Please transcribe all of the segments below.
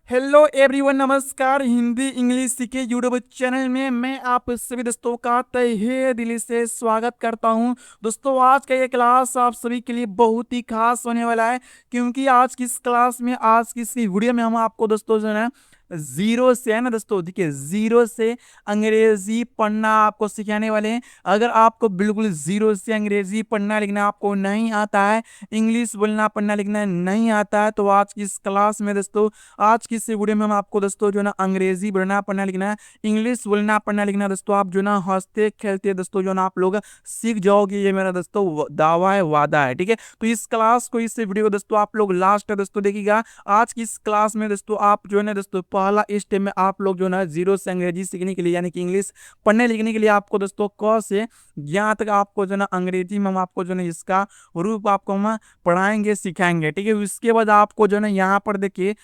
Hello everyone, नमस्कार। Hindi English सीखे YouTube channel में मैं आप सभी दोस्तों का तहे दिल से स्वागत करता हूं। दोस्तों, आज का ये क्लास आप सभी के लिए बहुत ही खास होने वाला है, क्योंकि आज की इस क्लास में, आज की इस वीडियो में हम आपको दोस्तों जो है जीरो से, है ना दोस्तों, देखिए जीरो से अंग्रेजी पढ़ना आपको सिखाने वाले हैं। अगर आपको बिल्कुल जीरो से अंग्रेजी पढ़ना लिखना आपको नहीं आता है, इंग्लिश बोलना पढ़ना लिखना नहीं आता है, तो आज की इस क्लास में दोस्तों, आज की इस वीडियो में हम आपको दोस्तों जो ना अंग्रेजी बोलना पढ़ना लिखना है, इंग्लिश बोलना पढ़ना लिखना दोस्तों आप जो ना हंसते खेलते दोस्तों जो ना आप लोग सीख जाओगे। ये मेरा दोस्तों दावा है, वादा है, ठीक है। तो इस क्लास को, इस वीडियो को दोस्तों आप लोग लास्ट तक दोस्तों देखिएगा। आज की इस क्लास में दोस्तों आप जो है ना दोस्तों, पहला स्टेप में आप लोग जो ना जीरो से अंग्रेजी सीखने के लिए, यानी कि इंग्लिश पढ़ने लिखने के लिए आपको दोस्तों क से यहाँ तक आपको जो ना अंग्रेजी में हम आपको जो ना इसका रूप आपको हम पढ़ाएंगे, सिखाएंगे, ठीक है। उसके बाद आपको जो ना यहाँ पर देखिए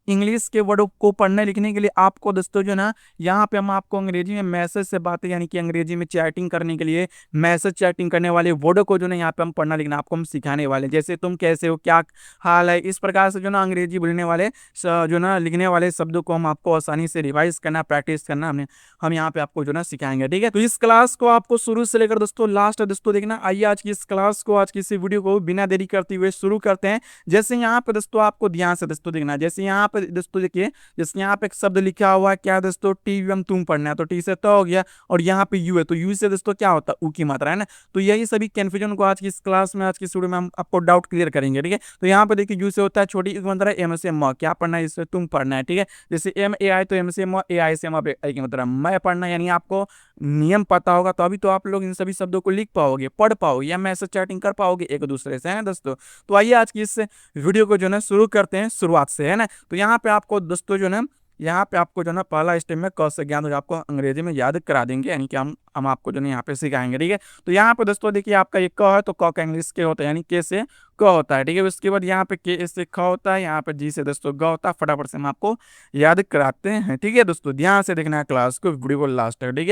इंग्लिश के वर्ड को पढ़ने लिखने के लिए आपको दोस्तों जो ना यहाँ पे हम आपको अंग्रेजी में मैसेज से बातें, यानी कि अंग्रेजी में चैटिंग करने के लिए मैसेज चैटिंग करने वाले वर्ड को जो ना यहाँ पे हम पढ़ना लिखना आपको हम सिखाने वाले। जैसे तुम कैसे हो, क्या हाल है, इस प्रकार से जो ना अंग्रेजी बोलने वाले जो ना लिखने वाले शब्दों को हम आपको आसानी से रिवाइज करना, प्रैक्टिस करना हम यहाँ पे आपको जो ना सिखाएंगे, ठीक है। तो इस क्लास को आपको शुरू से लेकर दोस्तों लास्ट दोस्तों देखना। आइए आज की इस क्लास को, आज की इस वीडियो को बिना देरी करते हुए शुरू करते हैं। जैसे यहाँ पे दोस्तों आपको ध्यान से दोस्तों देखना, जैसे यहाँ पे दोस्तों देखिए, जैसे यहाँ पे एक शब्द लिखा हुआ है, क्या दोस्तों, टी एम तुम पढ़ना है, तो टी से तो हो गया, और यहाँ पे यू है, तो यू से दोस्तों क्या होता है, ऊ की मात्रा है ना। तो यही सभी कंफ्यूजन को आज की इस क्लास में, आज की वीडियो में हम आपको डाउट क्लियर करेंगे, ठीक है। तो यहाँ पे देखिए यू से होता है छोटी की मात्रा, एम से म, क्या पढ़ना है, इससे तुम पढ़ना है, ठीक है। जैसे एम ए आई, तो एम से म, ए आई से म की मतलब मैं पढ़ना, यानी आपको नियम पता होगा तो अभी तो आप लोग इन सभी शब्दों को लिख पाओगे, पढ़ पाओगे, या मैसेज चैटिंग कर पाओगे एक दूसरे से, है ना दोस्तों। तो आइए आज की इस वीडियो को जो है शुरू करते हैं शुरुआत से, है ना। तो यहाँ पे आपको दोस्तों जो है, यहाँ पे आपको जो है पहला स्टेप में क से ज्ञान हो, आपको अंग्रेजी में याद करा देंगे, यानी कि हम आपको जो है यहाँ पे सिखाएंगे, ठीक है। तो यहाँ पे दोस्तों देखिए, आपका ये क है, तो क का इंग्लिश के होता है, यानी के से क होता है, ठीक है। उसके बाद यहाँ पे के से ख होता है, यहाँ पे जी से दोस्तों ग होता है। फटाफट से हम आपको याद कराते हैं, ठीक है दोस्तों। ध्यान से देखना है क्लास को, वीडियो को लास्ट तक, ठीक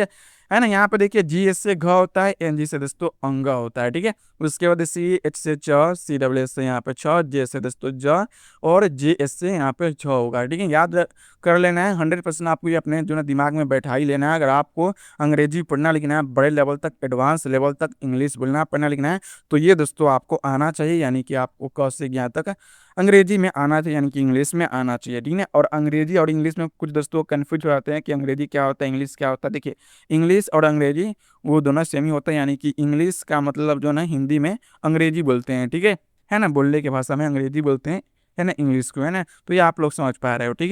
है ना। यहाँ पे देखिए जी एस से घ होता है, एन जी से दोस्तों अंग होता है, ठीक है। उसके बाद सी एच से च, सी डब्ल्यू एस से यहाँ पे छ, जे से दोस्तों ज, और जे एस से यहाँ पे छ होगा, ठीक है। याद कर लेना है, 100% आपको ये अपने जो ना दिमाग में बैठा ही लेना है। अगर आपको अंग्रेजी पढ़ना लिखना है, बड़े लेवल तक, एडवांस लेवल तक इंग्लिश बोलना पढ़ना लिखना है, तो ये दोस्तों आपको आना चाहिए, यानी कि आपको क से ज्ञान तक अंग्रेजी में आना चाहिए, यानी कि इंग्लिश में आना चाहिए, ठीक है। और अंग्रेजी और इंग्लिश में कुछ दोस्तों कंफ्यूज हो जाते हैं कि अंग्रेजी क्या होता है, इंग्लिश क्या होता है। देखिए, इंग्लिश और अंग्रेजी वो दोनों सेम ही होता है, यानी कि इंग्लिश का मतलब जो ना हिंदी में अंग्रेजी बोलते हैं, ठीक है ना, बोलने की भाषा में अंग्रेजी बोलते हैं, है ना, इंग्लिश को, है ना। तो ये आप लोग समझ पा रहे हो, ठीक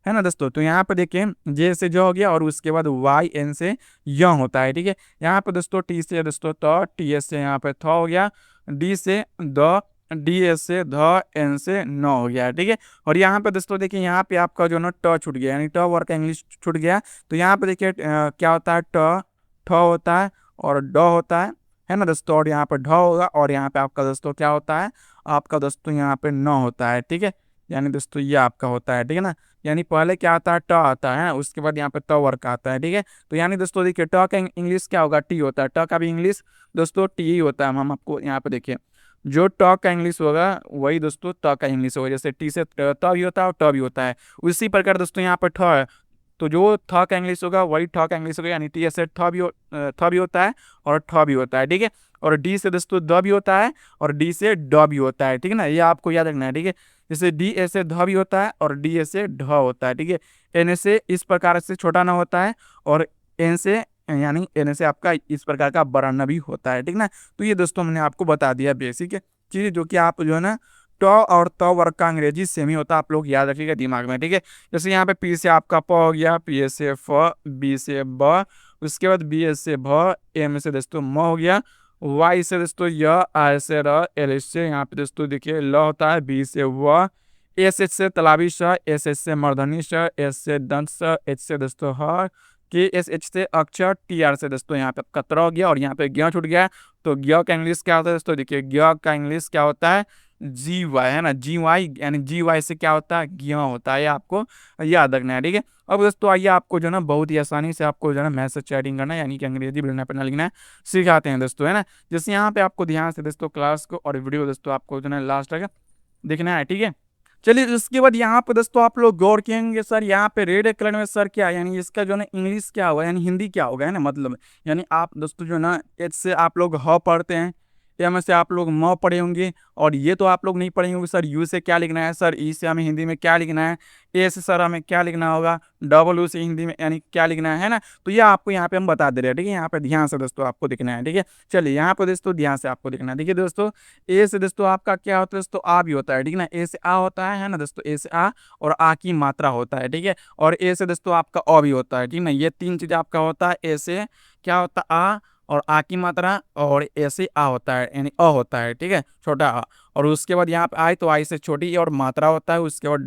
है ना दोस्तों। तो यहाँ पे देखिए जे से जो हो गया, और उसके बाद वाई एन से य होता है, ठीक है। यहाँ पे दोस्तों टी से दोस्तों तो, टी एस से यहाँ पे थ हो गया, डी से द, डी एस से ध, एन से न हो गया, ठीक है। और यहाँ पे दोस्तों देखिए, यहाँ पे आपका जो ना ट छूट गया, यानी ट वर्ड का इंग्लिश छूट गया। तो यहाँ पे देखिए क्या होता है, ट ठ होता है और ड होता है ना दोस्तों। और यहाँ पे ढ होगा, और यहाँ पे आपका दोस्तों क्या होता है, आपका दोस्तों यहाँ पे न होता है, ठीक है। यानी दोस्तों ये आपका होता है, ठीक है ना। यानी पहले क्या आता है, ट आता है, उसके बाद यहाँ पे त वर्क आता है, ठीक है। तो यानी दोस्तों देखिए, ट का इंग्लिश क्या होगा, टी होता है, ट का भी इंग्लिश दोस्तों टी ही होता है। हम आपको यहाँ पे देखिए, जो ट का इंग्लिश होगा वही दोस्तों त का इंग्लिश होगा। जैसे टी से त भी होता है और ट भी होता है, उसी प्रकार दोस्तों यहाँ पे ठ है, तो जो थ का इंग्लिश होगा वही ठ का इंग्लिश होगा, यानी टी से थ भी होता है और ठ भी होता है, ठीक है। और डी से दोस्तों द भी होता है, और डी से ड भी होता है, ठीक है ना। ये आपको याद रखना है, ठीक है। जैसे डी ए से ध भी होता है, और डी ए से ढ होता है, ठीक है। एन से इस प्रकार से छोटा ना होता है, और एन से, यानी एन से आपका इस प्रकार का बड़ा न भी होता है, ठीक ना। तो ये दोस्तों मैंने आपको बता दिया बेसिक चीज़, जो कि आप जो है ना ट और त वर्ग का अंग्रेजी सेम ही होता है, आप लोग याद रखिएगा दिमाग में, ठीक है। जैसे यहाँ पे पी से आपका प हो गया, पी ए से फ, बी से ब, उसके बाद बी एस से भ, एम से दोस्तों म हो गया, वाई से दोस्तों य, आई से र, एल से यहाँ पे दोस्तों देखिए ल होता है, बी से व, एस एच से तालाबी श, एस एच से मर्दनी श, एस से दंत स, एच से दोस्तों ह, के एस एच से अक्षर, टी आर से दोस्तों यहाँ पे कतरा हो गया, और यहाँ पे ज्ञ छूट गया। तो ज्ञ का इंग्लिश क्या होता है दोस्तों, देखिए ज्ञ का इंग्लिश क्या होता है, जी वाई, है ना, जी वाई, यानी जी वाई से क्या होता है, ज्ञ होता है, आपको याद रखना है, ठीक है। अब दोस्तों आइए आपको जो ना बहुत ही आसानी से आपको जो ना मैसेज चैटिंग करना है, यानी कि अंग्रेजी बोलना पढ़ना लिखना है सिखाते हैं दोस्तों, है ना। जैसे यहाँ पे आपको ध्यान से दोस्तों क्लास को और वीडियो दोस्तों आपको जो ना लास्ट तक देखना है, ठीक है। चलिए उसके बाद यहाँ पे दोस्तों आप लोग गौर किएंगे सर यहाँ पे रेड कलर में सर क्या यानी इसका जो है ना इंग्लिश क्या होगा यानी हिंदी क्या होगा है ना मतलब यानी आप दोस्तों जो है ना एच से आप लोग ह पढ़ते हैं, एम से आप लोग म पढ़े होंगे, और ये तो आप लोग नहीं पढ़े होंगे सर यू से क्या लिखना है, सर ई से हमें हिंदी में क्या लिखना है, ए से सर हमें क्या लिखना होगा, डबल यू से हिंदी में यानी क्या लिखना है ना। तो ये आपको यहाँ पे हम बता दे रहे हैं, ठीक है। यहाँ पे ध्यान से दोस्तों आपको दिखना है, ठीक है। चलिए यहाँ पे दोस्तों ध्यान से आपको दिखना है, देखिए दोस्तों ए से दोस्तों आपका क्या होता है दोस्तों आ भी होता है, ठीक है ना। ए से आ होता है ना दोस्तों, ए से आ और आ की मात्रा होता है, ठीक है। और ए से दोस्तों आपका अ भी होता है, ठीक है ना। ये तीन चीज आपका होता है, ए से क्या होता है आ और आ की मात्रा, और ए से आ होता है यानी अ होता है, ठीक है, छोटा आ। और उसके बाद यहाँ पे आई तो आई से छोटी ई और मात्रा होता है, उसके बाद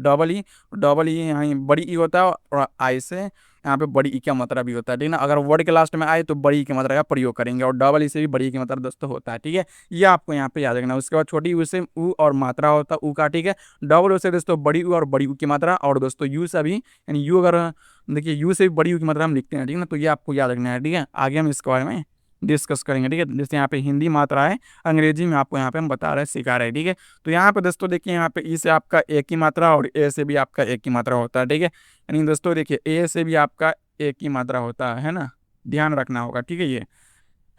डबल ई यहाँ बड़ी ई होता है, और आई से यहाँ पे बड़ी ई का मात्रा भी होता है, ठीक है ना। अगर वर्ड के लास्ट में आए तो बड़ी ई की मात्रा का प्रयोग करेंगे, और डबल ई से भी बड़ी ई की मात्रा दोस्तों होता है, ठीक है। ये आपको यहाँ पे याद रखना है। उसके बाद छोटी यू से ऊ और मात्रा होता है ऊ का, ठीक है। डबल यू से दोस्तों बड़ी ऊ और बड़ी ऊ की मात्रा, और दोस्तों यू से भी यानी यू अगर देखिए यू से भी बड़ी यू की मात्रा हम लिखते हैं, ठीक है ना। तो ये आपको याद रखना है, ठीक है। आगे हम इसके बारे में डिस्कस करेंगे, ठीक है। जैसे यहाँ पे हिंदी मात्रा है, अंग्रेजी में आपको यहाँ पे हम बता रहे हैं, सिखा रहे हैं, ठीक है। तो यहाँ पे दोस्तों देखिए यहाँ पे ई से आपका एक ही मात्रा और ए से भी आपका एक ही मात्रा होता है, ठीक है। यानी दोस्तों देखिए ए से भी आपका एक ही मात्रा होता है ना, ध्यान रखना होगा, ठीक है ये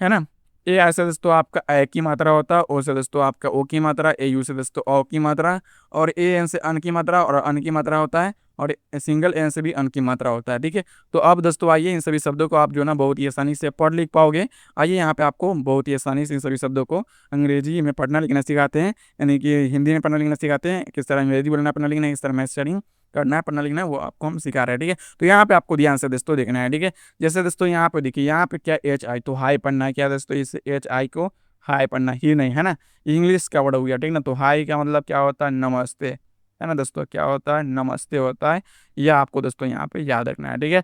है ना। ए आई से दोस्तों आपका ए की मात्रा होता है, ओ से दोस्तों आपका ओ की मात्रा, ए यू से दोस्तों ओ की मात्रा, और ए एन से अन की मात्रा और अन की मात्रा होता है, और सिंगल एन से भी अन की मात्रा होता है, ठीक है। तो अब दोस्तों आइए इन सभी शब्दों को आप जो ना बहुत ही आसानी से पढ़ लिख पाओगे। आइए यहाँ पे आपको बहुत ही आसानी से इन सभी शब्दों को अंग्रेजी में पढ़ना लिखना सिखाते हैं, यानी कि हिंदी में पढ़ना लिखना सिखाते हैं, किस तरह अंग्रेजी बोलना पढ़ना लिखना, किस तरह मैस्टरिंग करना है पढ़ना लिखना है वो आपको हम सिखा रहे हैं, ठीक है। तो यहाँ पे आपको ध्यान से दोस्तों देखना है, ठीक है। जैसे दोस्तों यहाँ पे देखिए यहाँ पे क्या एच आई तो हाई पढ़ना है, क्या दोस्तों इस एच आई को हाई पढ़ना ही नहीं है ना, इंग्लिश का वर्ड हो गया, ठीक ना। तो हाई का मतलब क्या होता है नमस्ते, है ना दोस्तों, क्या होता है नमस्ते होता है। यह आपको दोस्तों यहाँ पे याद रखना है, ठीक है।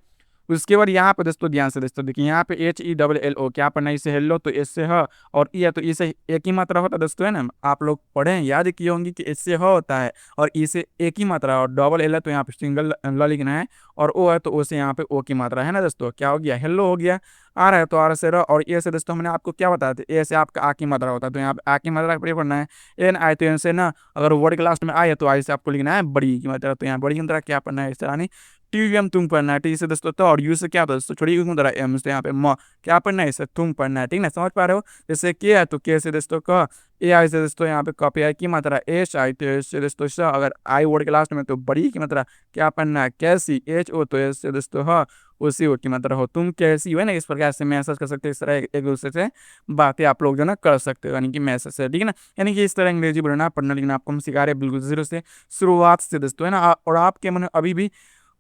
उसके बाद यहाँ पे दोस्तों ध्यान से दोस्तों देखिए यहाँ पे H E double L O क्या पढ़ना है, इसे हेलो तो इससे ह, और ई है तो इसे एक ही मात्रा होता है दोस्तों, है ना। आप लोग पढ़े हैं याद किए होंगे कि इससे ह होता है और ई से एक ही मात्रा, और डबल एल है तो यहाँ पे सिंगल ल लिखना है, और ओ है तो ओ से यहाँ पे ओ की मात्रा, है ना दोस्तों। क्या हो गया हेलो हो गया, आ रहा है तो आर से र, और ए से दोस्तों हमने आपको क्या बताया था, ए से आपका आ की मात्रा होता है, तो यहाँ पे आ की मात्रा का प्रयोग करना है। एन आई तो एन से ना, अगर वर्ड के लास्ट में आए तो आई से आपको लिखना है बड़ी की मात्रा, तो यहाँ बड़ी की मात्रा क्या पढ़ना है इस तरह नहीं, टी एम तुम पढ़ना है, टी से दोस्तों तो, और यू से क्या होता है दोस्तों छोटी यू की मात्रा एम से यहाँ पे म क्या पढ़ना है इसे तुम पढ़ना है, ठीक ना, समझ पा रहे हो। जैसे के है तो के से दोस्तों क, ए आई से दोस्तों यहाँ पे कॉपी आई की मात्रा, एच आई तो एच से दोस्तों स, अगर आई वर्ड के लास्ट में तो बड़ी की मात्रा क्या पढ़ना है कैसी, एच ओ तो एच से दोस्तों ह उसी ओ की मात्रा हो, तुम कैसी हो, है ना। इस प्रकार से मैसेज कर सकते हैं, इस तरह एक दूसरे से बातें आप लोग जो ना कर सकते हो, यानी कि मैसेज से, ठीक है ना। यानी कि इस तरह अंग्रेजी बोलना पढ़ना लिखना आपको हम सिखा रहे हैं बिल्कुल जीरो से, शुरुआत से दोस्तों, है ना। और आपके मन अभी भी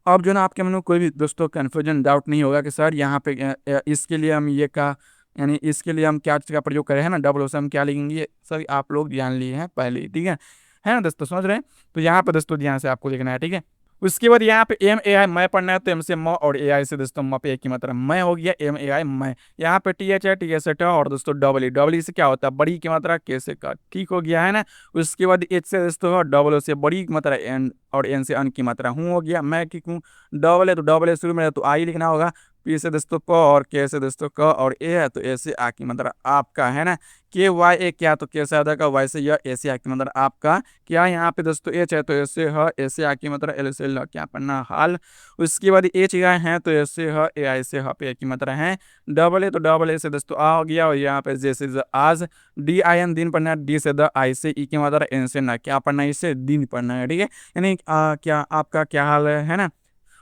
अब जो ना आपके मन में कोई भी दोस्तों कन्फ्यूजन डाउट नहीं होगा कि सर यहाँ पे इसके लिए हम ये का यानी इसके लिए हम क्या चीज़ का प्रयोग करें, है ना, डबल ओ से हम क्या लिखेंगे, ये सभी आप लोग ध्यान लिए हैं पहले ही, ठीक है ना दोस्तों, समझ रहे हैं। तो यहाँ पे दोस्तों ध्यान से आपको लिखना है, ठीक है। उसके बाद यहाँ पे एम ए आई मैं पढ़ना है, तो एम से म और ए आई से दोस्तों म पे एक की मात्रा मैं हो गया, एम ए आई मैं। यहाँ पे टी एच है, टी एच है और दोस्तों डबल ई से क्या होता है बड़ी की मात्रा के से का, ठीक हो गया है ना। उसके बाद एच से दोस्तों डबल ओ से बड़ी की मात्रा एन, और एन से अन की मात्रा हूँ हो गया, मैं की हूँ, डबल है तो डबल ए शुरू में है तो आई लिखना होगा, पी से दोस्तों प और के से दोस्तों क, और ए है तो ए से आ की मात्रा आपका, है ना। के वाई ए क्या तो के से आधा का, वाई से यह, ए से आ की मात्रा आपका, क्या यहाँ पे दोस्तों एच है तो ए से ह, ए से आ की मात्रा एल से ल क्या पढ़ना हाल। उसके बाद एच गाय है तो ए से ह, ए आई से ह पे ए की मात्रा है, डबल ए तो डबल ए से दोस्तों आ हो गया, और यहाँ पे जैसे आज, डी आई एन दिन पढ़ना है, डी से द, आई से ई की मात्रा, एन से ना क्या पढ़ना है इसे दिन पढ़ना है, ठीक है। यानी क्या आपका क्या हाल है ना।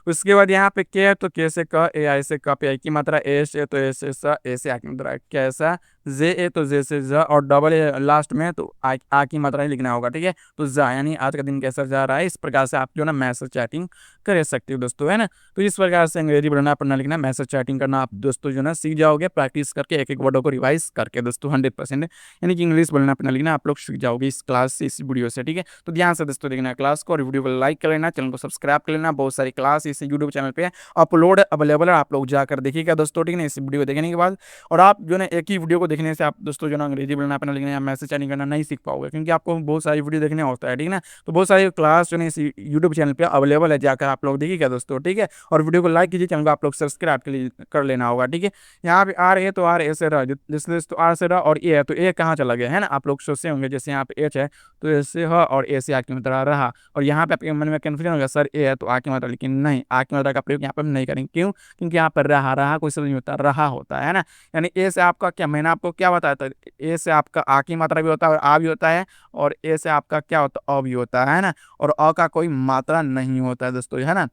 उसके बाद यहाँ पे के है तो के से क, ए आई से क पे आई की मात्रा, ए से तो ए से स, ए से आ की मात्रा कैसा, जे ए तो जे से ज, और डबल ए लास्ट में तो आ की मात्रा ही लिखना होगा, ठीक है। तो जा यानी आज का दिन कैसा जा रहा है, इस प्रकार से आप जो ना मैसेज चैटिंग कर सकते हो दोस्तों, है ना। तो इस प्रकार से अंग्रेजी पढ़ना पढ़ना लिखना मैसेज चैटिंग करना आप दोस्तों जो ना सीख जाओगे, प्रैक्टिस करके एक एक वर्डों को रिवाइज करके दोस्तों 100%, यानी कि इंग्लिश बोलना पढ़ना लिखना आप लोग सीख जाओगे इस क्लास से, इस वीडियो से, ठीक है। तो ध्यान से दोस्तों देखना क्लास को, और वीडियो को लाइक कर लेना, चैनल को सब्सक्राइब कर लेना, बहुत सारी क्लास इस यूट्यूब चैनल पे अपलोड अवेलेबल है, आप लोग जाकर देखिएगा दोस्तों, ठीक है ना, इस वीडियो देखने के बाद। और आप जो ना एक ही वीडियो को लिखने से आप दोस्तों जो ना अंग्रेजी बोलना पढ़ना लिखना या मैसेज चैटिंग करना नहीं सीख पाओगे, क्योंकि आपको बहुत सारी वीडियो देखने होता है, ठीक है ना। तो बहुत सारी क्लास जो है इस यूट्यूब चैनल पे अवेलेबल है, जाकर आप लोग देखिएगा दोस्तों, ठीक है। और वीडियो को लाइक कीजिए, चैनल को आप लोग सब्सक्राइब के लिए कर लेना होगा, ठीक है। यहाँ पे आर है तो आर ए से रहा, जैसे दोस्तों आर से रहा और ए है तो ए कहाँ चला गया है ना, आप लोग सोचते होंगे जैसे यहाँ पे एच है तो ए से ह और ए से आ की मात्रा रहा, और यहाँ पे आपके मन में कन्फ्यूजन होगा सर ए है तो आ की मात्रा, लेकिन नहीं, आ की मात्रा का प्रयोग यहाँ पर नहीं करेंगे। क्यों? क्योंकि यहाँ पर रहा रहा कोई शब्द नहीं होता, रहा होता है ना। यानी ए से आपका क्या, मैंने आपको क्या बताया था, ए से आपका आ की मात्रा भी होता है और आ भी होता है, और ए से आपका क्या होता है, अ भी होता है ना। और अ का कोई मात्रा नहीं होता है दोस्तों, है ना।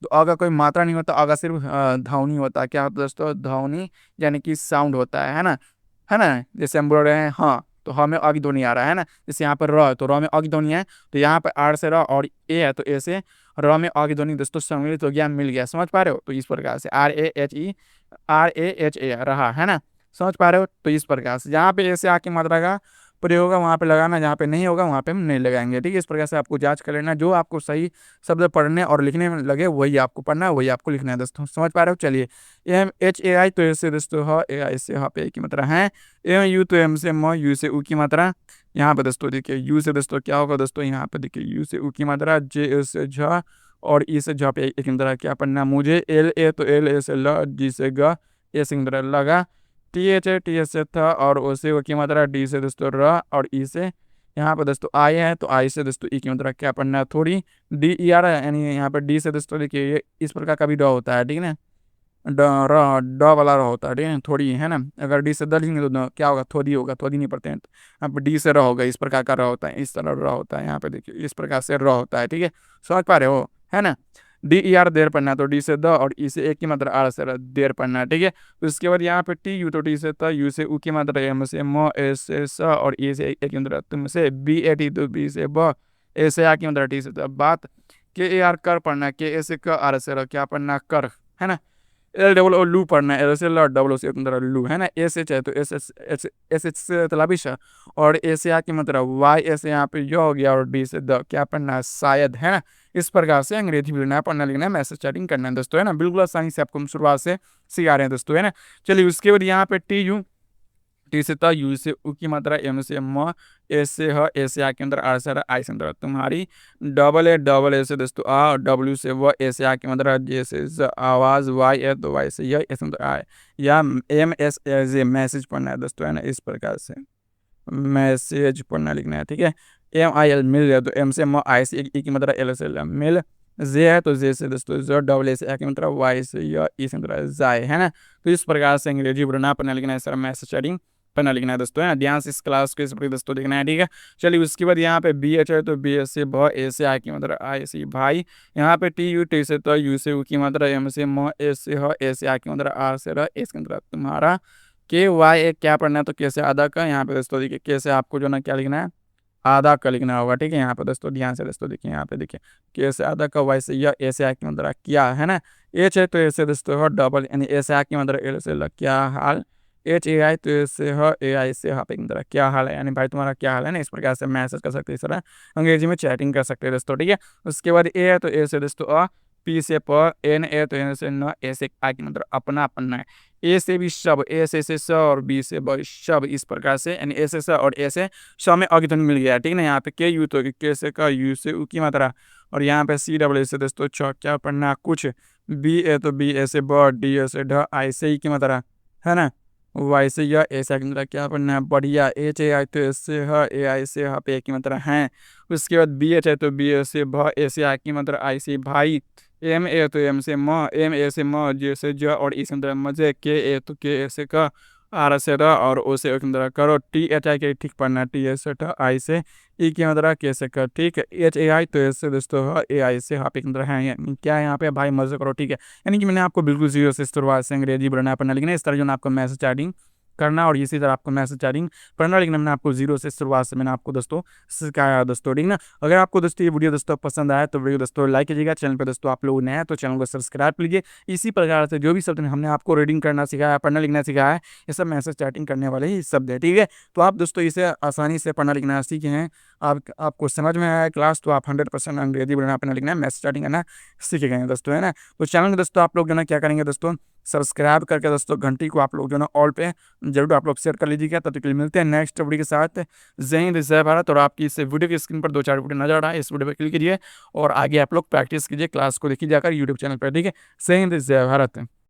तो अ का कोई मात्रा नहीं होता, अ का सिर्फ ध्वनि होता है। क्या होता है दोस्तों? ध्वनि, यानी कि साउंड होता है ना, है ना। जैसे हम बोल रहे हैं हाँ, तो ह में अ की ध्वनि आ रहा है ना। जैसे यहाँ पर र है तो र में अ की ध्वनि है, तो यहाँ पर आर से र और ए है तो ए से र में अ की ध्वनि दोस्तों सम्मिलित हो गया, मिल गया। समझ पा रहे हो? तो इस प्रकार से RAHE रहा, है ना। समझ पा रहे हो? तो इस प्रकार से जहाँ पे ए से आ की मात्रा का प्रयोग होगा वहाँ पे लगाना, जहाँ पे नहीं होगा वहाँ पे हम नहीं लगाएंगे, ठीक है। इस प्रकार से आपको जांच कर लेना, जो आपको सही शब्द पढ़ने और लिखने में लगे वही आपको पढ़ना है, वही आपको लिखना है दोस्तों। समझ पा रहे हो? चलिए, MHAI तो ऐसे दोस्तों ह, AI से ह पे की मात्रा है, MU तो M से म, U से U की मात्रा। यहाँ पे दोस्तों देखिए U से दोस्तों क्या होगा दोस्तों, यहाँ पे देखिए U से U की मात्रा, J से झ और E से झ पे एक की मात्रा क्या पढ़ना मुझे, LA तो LA से ल, G से ग, ए से मात्रा लगा, TH है TH से था और O से O की मात्रा, D से दोस्तों र और E से यहाँ पर दोस्तों आई है तो आई से दोस्तों ई की मात्रा क्या पढ़ना है, थोड़ी। DER है, यानी यहाँ पर डी से दोस्तों देखिए ये इस प्रकार का भी ड होता है, ठीक है ना। ड र ड वाला र होता है, ठीक है, थोड़ी, है ना। अगर डी से द लिखेंगे तो क्या होगा, थोड़ी होगा, थोड़ी नहीं पढ़ते हैं। तो यहाँ पर डी से र होगा, इस प्रकार का र होता है, इस तरह र होता है। यहाँ पे देखिए इस प्रकार से र होता है, ठीक है। समझ पा रहे हो, है ना। DER देर पढ़ना है तो डी से द और ई से एक की मात्रा आर से देर पढ़ना है, ठीक है। तो इसके बाद यहाँ पे TU तो टी से त, यू से उ की मात्रा, एम से म, एस से स और ई से एक की मात्रा तुम से, BAT तो बी से ब, ए से आ की मात्रा, टी से त। बात KAR कर पढ़ना है, KA से क, आर से र क्या पढ़ना कर, है ना। LOO लू पढ़ना है, एल से ल, डबल ओ से लू, है ना। एस एच है तो एस से तलाबिश है, और ए से आ की मतलब वाई, ए से यहाँ पे यो हो गया, और डी से द क्या पढ़ना है, शायद, है ना। इस प्रकार से अंग्रेजी बोलना है, पढ़ना लिखना है, मैसेज चैटिंग करना है दोस्तों, है ना। बिल्कुल आसानी से आपको हम शुरुआत से सिखा रहे हैं दोस्तों, है ना। चलिए उसके बाद यहाँ पे टी से त, यू से उ की मात्रा, एम से म, ए से ह, ए से आ के अंदर, आर से आई से अंदर तुम्हारी, डबल ए से दोस्तों आ, डब्ल्यू से व, ए से आ की मात्रा, जे से ज, आवाज, वाई है तो वाई से यह, ए से अंदर आए, या MSAJ मैसेज पढ़ना है दोस्तों, है ना। इस प्रकार से मैसेज पढ़ना लिखना है, ठीक है। MIL मिल गया तो एम से म, आई से ई की मात्रा, एल से ल, मिल। जे है तो जे से दोस्तों ज, डबल ए से आ की मात्रा, वाई से या, ई से मात्रा जाए, है ना। तो इस प्रकार से अंग्रेजी पढ़ना पढ़ना लिखना है, सर मैसेज चैटिंग पढ़ना लिखना है दोस्तों, है ना। ध्यान से इस क्लास को इस पर दोस्तों देखना है, ठीक है। चलिए उसके बाद यहाँ पे BH है तो BH से भ, ए से आ की मात्रा, आई से भाई। यहाँ पे TU टी से तो, यू से उ की मात्रा, एम से म, ए से ह, ए से आ की मात्रा, आर से र, ए से मात्रा तुम्हारा, KY क्या पढ़ना है तो के से आधा का। यहाँ पे दोस्तों देखिए के से आपको जो ना क्या लिखना है, आधा का लिखना होगा, ठीक है। यहाँ पे दोस्तों ध्यान से दोस्तों देखिए, यहाँ पे देखिए के से आधा का, वाई से या, ए से आ की मात्रा क्या, है ना। एच है तो ए से दोस्तों ह डबल, यानी ए से आ की मात्रा, एल से ल क्या हाल, HAI तो ए से ह, AI से ह पे की मात्रा क्या हाल है, यानी भाई तुम्हारा क्या हाल है ना। इस प्रकार से मैसेज कर सकते हैं, इस तरह अंग्रेजी में चैटिंग कर सकते हैं दोस्तों, ठीक है। उसके बाद ए है तो ए से दोस्तों अ, पी से प, एन ए तो एन से न, ए से आ की मात्रा अपना अपना है। ए से भी शब, ए से स और बी से ब शब, इस प्रकार से, यानी ए से स और ए से श में अ की ध्वनि मिल गया, ठीक है ना। यहाँ पे के यू तो के से का, यू से उ की मात्रा, और यहाँ पे CWA से दोस्तों च क्या पढ़ना कुछ, BA तो बी ए से ब, डी ए से ढ, आई से ई की मात्रा, है ना। वाई से या, ए से आ की मात्रा क्या पढ़ना है, बढ़िया। HAI तो एस से ह, AI से ह पे की मात्रा है। उसके बाद BH है तो बी ए से भ, ए से आ की मात्रा, आई से भाई। MA तो एम से म, MA से म, जे से ज और ई से मात्रा मजे, KA तो के ए से क, आर से र और ओ से मात्रा करो। THI के ठीक पढ़ना, टी ए से ठ, आई से ई की मात्रा के से कर, ठीक है। HAI तो एस से दोस्तों ह, AI से ह पे की मात्रा है, क्या है यहाँ पे भाई, मजे करो, ठीक है। यानी कि मैंने आपको बिल्कुल जीरो से शुरुआत से अंग्रेजी पढ़ना पढ़ना लिखना, इस तरह जो आपको मैसेज चैटिंग करना और इसी तरह आपको मैसेज चैटिंग पढ़ना लिखना मैंने आपको जीरो से शुरुआत से मैंने आपको दोस्तों सिखाया दोस्तों, ठीक ना। अगर आपको दोस्तों ये वीडियो दोस्तों पसंद आया तो वीडियो दोस्तों लाइक कीजिएगा, चैनल पे दोस्तों आप लोग नए हैं तो चैनल को सब्सक्राइब कीजिए। इसी प्रकार से जो भी शब्द हमने आपको रीडिंग करना सिखाया, पढ़ना लिखना सिखाया है, ये सब मैसेज चैटिंग करने वाले ही शब्द है, ठीक है। तो आप दोस्तों इसे आसानी से पढ़ना लिखना सीखे हैं, आपको समझ में आया क्लास, तो आप 100% अंग्रेजी पढ़ना लिखना मैसेज चैटिंग करना सीख गए हैं दोस्तों, है ना। तो चैनल में दोस्तों आप लोग जो ना क्या करेंगे दोस्तों, सब्सक्राइब करके दोस्तों घंटी को आप लोग जो है ना ऑल पे जरूर आप लोग सेट कर लीजिएगा। तब तक के लिए मिलते हैं नेक्स्ट वीडियो के साथ। जय हिंद जय भारत। और आपकी इस वीडियो की स्क्रीन पर 2-4 वीडियो नजर आ रहा है, इस वीडियो पर क्लिक कीजिए और आगे आप लोग प्रैक्टिस कीजिए, क्लास को देखिए जाकर यूट्यूब चैनल पर। ठीक है, जय हिंद जय भारत।